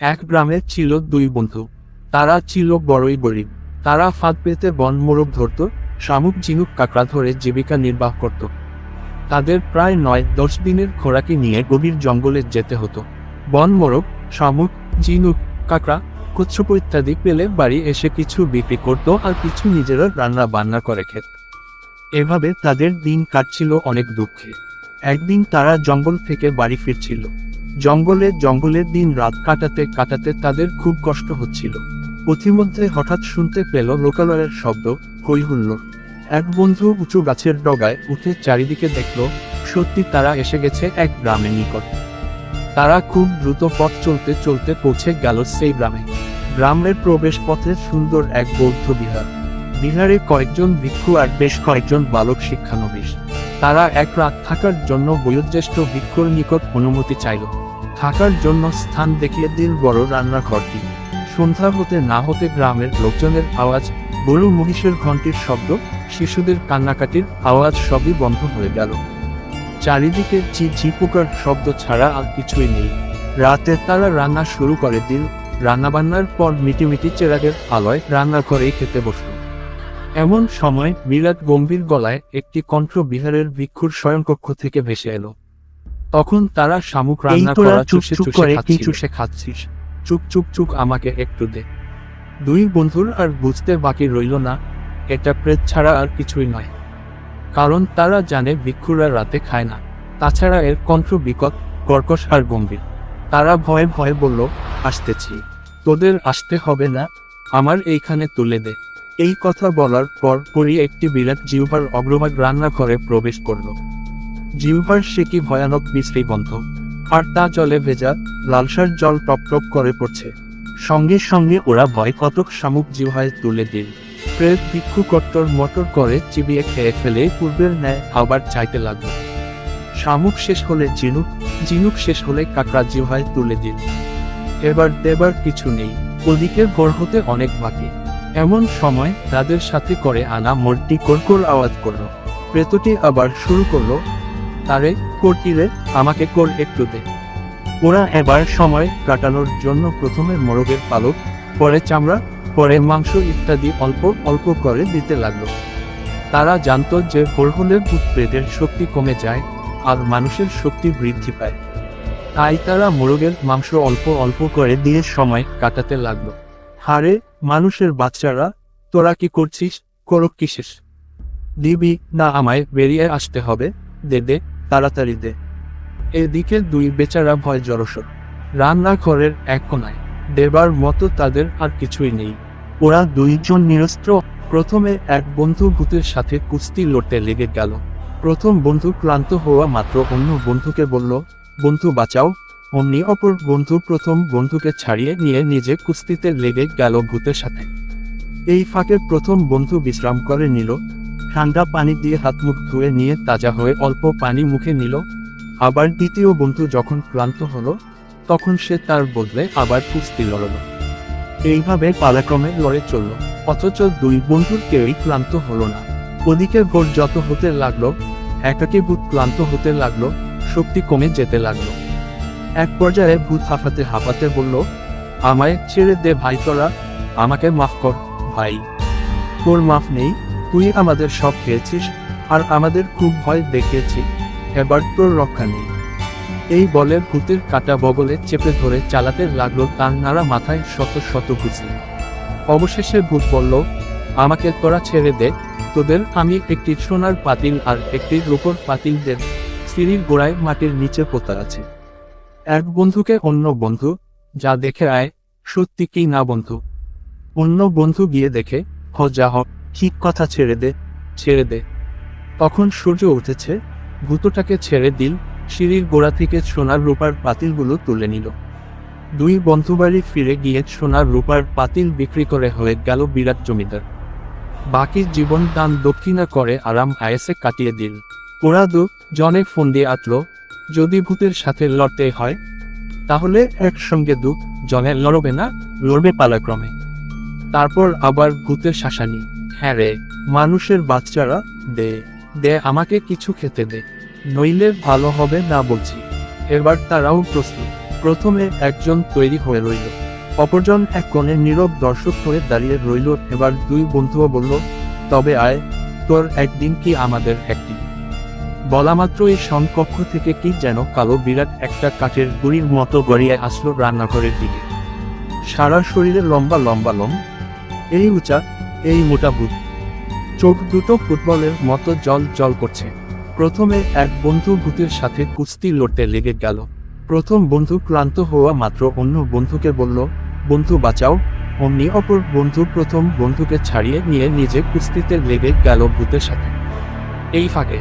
এক গ্রামে ছিল দুই বন্ধু। তারা ছিল বড়ই গরিব। তারা ফাঁদ পেতে বন মোরগ ধরত, শামুক ঝিনুক কাঁকড়া ধরে জীবিকা নির্বাহ করত। তাদের প্রায় ৯-১০ দিনের খোরাকি নিয়ে গভীর জঙ্গলে যেতে হতো। বন মোরগ, শামুক, ঝিনুক, কাঁকড়া, কচ্ছপ ইত্যাদি পেলে বাড়ি এসে কিছু বিক্রি করত আর কিছু নিজেরা রান্না বান্না করে খেত। এভাবে তাদের দিন কাটছিল অনেক দুঃখে। একদিন তারা জঙ্গল থেকে বাড়ি ফিরছিল। জঙ্গলে দিন রাত কাটাতে কাটাতে তাদের খুব কষ্ট হচ্ছিল। পথিমধ্যে হঠাৎ শুনতে পেল লোকালয়ের শব্দ, হৈ হুল্লোড়। এক বন্ধু উঁচু গাছের ডগায় উঠে চারিদিকে দেখল, সত্যি তারা এসে গেছে এক গ্রামের নিকট। তারা খুব দ্রুত পথ চলতে চলতে পৌঁছে গেল সেই গ্রামে। গ্রামের প্রবেশ পথে সুন্দর এক বৌদ্ধ বিহার। বিহারে কয়েকজন ভিক্ষু আর বেশ কয়েকজন বালক শিক্ষানবিশ। তারা এক রাত থাকার জন্য বয়োজ্যেষ্ঠ ভিক্ষুর নিকট অনুমতি চাইল। থাকার জন্য স্থান দেখিয়ে দিল বড় রান্নাঘরটি। সন্ধ্যা হতে না হতে গ্রামের লোকজনের আওয়াজ, গরু মহিষের ঘণ্টির শব্দ, শিশুদের কান্নাকাটির আওয়াজ সবই বন্ধ হয়ে গেল। চারিদিকে ঝি পোকার শব্দ ছাড়া আর কিছুই নেই। রাতে তারা রান্না শুরু করে দিল। রান্নাবান্নার পর মিটিমিটি চেরাগের আলোয় রান্নাঘরেই খেতে বসল। এমন সময় বিরাট গম্ভীর গলায় একটি কণ্ঠ বিহারের ভিক্ষুর শয়নকক্ষ থেকে ভেসে এলো। তখন তারা শামুক রান্না করা চুষে খাচ্ছিস, চুপ চুপ চুপ, আমাকে একটু দে। দুই বন্ধুর আর বুঝতে বাকি রইল না, এটা প্রেত ছাড়া আর কিছুই নয়। কারণ তারা জানে ভিক্ষুরা রাতে খায় না। তাছাড়া এর কণ্ঠ বিকট, কর্কশ আর গম্ভীর। তারা ভয়ে ভয়ে বলল, আসতেছি। তোদের আসতে হবে না, আমার এইখানে তুলে দে। এই কথা বলার পরই একটি বিরাট জিহ্বার অগ্রভাগ রান্নাঘরে প্রবেশ করল। জিহ্বার সে কি ভয়ানক বিশ্রী গন্ধ, আর তা জলে ভেজা, লালসার জল টপ টপ করে পড়ছে। সঙ্গে সঙ্গে ওরা ভয় কতক শামুক জিহ্বায় তুলে দিল। প্রেত ভিক্ষু কট্টর মটর করে চিবিয়ে খেয়ে ফেলে পূর্বের ন্যায় আবার চাইতে লাগলো। শামুক শেষ হলে ঝিনুক, ঝিনুক শেষ হলে কাঁকড়া জিহ্বায় তুলে দিল। এবার দেবার কিছু নেই। ওদিকে ভোর হতে অনেক বাকি। এমন সময় তাদের সাথে করে আনা মোরটি কোরকোর আওয়াজ করলো। প্রেতটি আবার শুরু করলো, তারে কোরটিরে, আমাকে কোর একটু দে। ওরা এবার সময় কাটানোর জন্য প্রথমে মোরগের পালক, পরে চামড়া, পরে মাংস ইত্যাদি অল্প অল্প করে দিতে লাগলো। তারা জানত যে ভোর হলে ভূত প্রেতের শক্তি কমে যায় আর মানুষের শক্তি বৃদ্ধি পায়। তাই তারা মোরগের মাংস অল্প অল্প করে দিয়ে সময় কাটাতে লাগলো। হারে মানুষের বাচ্চারা, তোরা কি করছিস? করক কি শেষ? দিবি না আমায় বেরিয়ে আসতে হবে? দে দে, তাড়াতাড়ি দে। এদিকে দুই বেচারা ভয় জড়সড়। রান্নাঘরের এক কোনায় দেবার মতো তাদের আর কিছুই নেই। ওরা দুইজন নিরস্ত্র। প্রথমে এক বন্ধু ভূতের সাথে কুস্তি লড়তে লেগে গেল। প্রথম বন্ধু ক্লান্ত হওয়া মাত্র অন্য বন্ধুকে বলল, বন্ধু বাঁচাও। অমনি অপর বন্ধু প্রথম বন্ধুকে ছাড়িয়ে নিয়ে নিজে কুস্তিতে লেগে গেল ভূতের সাথে। এই ফাঁকে প্রথম বন্ধু বিশ্রাম করে নিল। ঠান্ডা পানি দিয়ে হাত মুখ ধুয়ে নিয়ে তাজা হয়ে অল্প পানি মুখে নিল। আবার দ্বিতীয় বন্ধু যখন ক্লান্ত হলো, তখন সে তার বদলে আবার কুস্তি লড়ল। এইভাবে পালাক্রমে লড়ে চলল। অথচ দুই বন্ধুর কেউই ক্লান্ত হলো না। ওদিকে ভোর যত হতে লাগলো, একাকী ভূত ক্লান্ত হতে লাগলো, শক্তি কমে যেতে লাগলো। এক পর্যায়ে ভূত হাঁপাতে হাঁপাতে বলল, আমায় ছেড়ে দে ভাই, তোরা আমাকে মাফ কর ভাই। তোর মাফ নেই, তুই আমাদের সব খেয়েছিস আর আমাদের খুব ভয় দেখিয়েছি, এবার তোর রক্ষা নেই। এই বলে ভূতের কাটা বগলে চেপে ধরে চালাতে লাগলো তার নাড়া মাথায় শত শত ঘুষি। অবশেষে ভূত বলল, আমাকে তোরা ছেড়ে দে, তোদের আমি একটি সোনার পাতিল আর একটি রূপোর পাতিল দেব, সিঁড়ির গোড়ায় মাটির নিচে পোতা আছে। এক বন্ধুকে অন্য বন্ধু, যা দেখে আয়, সত্যি কি না বন্ধু? অন্য বন্ধু গিয়ে দেখে, হ যা হ, ঠিক কথা, ছেড়ে দে ছেড়ে দে। তখন সূর্য উঠেছে। ভূতটাকে ছেড়ে দিল। সিঁড়ির গোড়া থেকে সোনার রূপার পাতিলগুলো তুলে নিল। দুই বন্ধু বাড়ি ফিরে গিয়ে সোনার রূপার পাতিল বিক্রি করে হয়ে গেল বিরাট জমিদার। বাকি জীবন দান দক্ষিণা করে আরাম আয়েসে কাটিয়ে দিল। ওরা জনে ফোন দিয়ে আটল, যদি ভূতের সাথে লড়তে হয় তাহলে একসঙ্গে জনে লড়বে না, লড়বে পালাক্রমে। তারপর আবার ভূতের শাসানি, হ্যাঁ রে মানুষের বাচ্চারা, দে দে আমাকে কিছু খেতে দে, নইলে ভালো হবে না বলছি। এবার তারাও প্রস্তুত। প্রথমে একজন তৈরি হয়ে রইল, অপরজন এক কোণে নীরব দর্শক হয়ে দাঁড়িয়ে রইল। এবার দুই বন্ধুও বলল, তবে আয়, তোর একদিন কি আমাদের একদিন। বলামাত্রই সমকক্ষ থেকে কি যেন কালো বিরাট একটা কাঠের গুঁড়ির মতো গড়িয়ে আসলো রান্নাঘরের দিকে। সারা শরীরে লম্বা লম্বা লোম, এই উঁচা, এই মোটা বুক, চোখ দুটো ফুটবলের মতো জল জল করছে। প্রথমে এক বন্ধু ভূতের সাথে কুস্তি লড়তে লেগে গেল। প্রথম বন্ধু ক্লান্ত হওয়া মাত্র অন্য বন্ধুকে বলল, বন্ধু বাঁচাও। অমনি অপর বন্ধু প্রথম বন্ধুকে ছাড়িয়ে নিয়ে নিজে কুস্তিতে লেগে গেল ভূতের সাথে। এই ফাঁকে